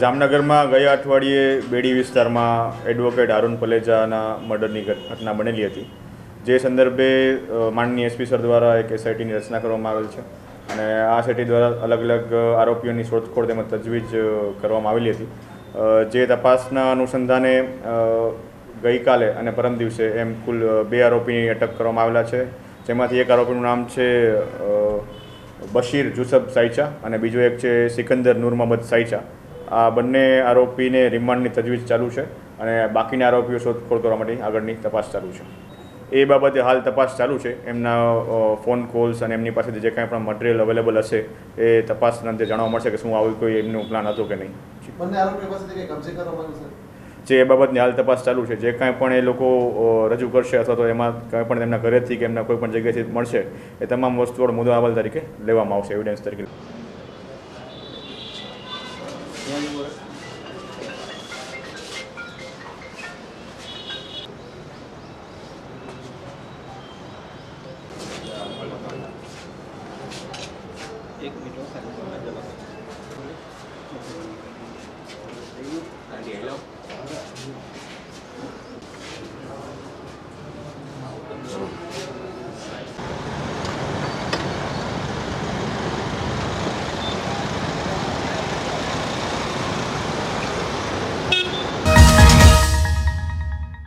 જામનગરમાં ગયા અઠવાડિયે બેડી વિસ્તારમાં એડવોકેટ હારૂન પલેજાના મર્ડરની ઘટના બનેલી હતી, જે સંદર્ભે માનનીય એસપી સર દ્વારા એક એસઆઈટીની રચના કરવામાં આવેલ છે અને આ એસઆઈટી દ્વારા અલગ અલગ આરોપીઓની શોધખોળ તેમજ તજવીજ કરવામાં આવેલી હતી, જે તપાસના અનુસંધાને ગઈકાલે અને પરમ દિવસે એમ કુલ 2 આરોપીની અટક કરવામાં આવેલા છે, જેમાંથી એક આરોપીનું નામ છે બશીર જુસબ સાઈચા અને બીજો એક છે સિકંદર નૂર મોહમ્મદ સાઈચા। આ બંને આરોપીને રિમાન્ડની તજવીજ ચાલુ છે અને બાકીના આરોપીઓ શોધખોળ કરવા માટે આગળની તપાસ ચાલુ છે। એ બાબતે હાલ તપાસ ચાલુ છે। એમના ફોન કોલ્સ અને એમની પાસેથી જે કાંઈ પણ મટીરિયલ અવેલેબલ હશે એ તપાસના અંતે જાણવા મળશે કે શું આવું કોઈ એમનું પ્લાન હતો કે નહીં। જે એ બાબતની હાલ તપાસ ચાલુ છે। જે કાંઈ પણ એ લોકો રજૂ કરશે અથવા તો એમાં કાંઈ પણ એમના ઘરેથી કે એમના કોઈ પણ જગ્યાએથી મળશે એ તમામ વસ્તુઓ મુદ્દા અમલ તરીકે લેવામાં આવશે, એવિડન્સ તરીકે। एक मिनट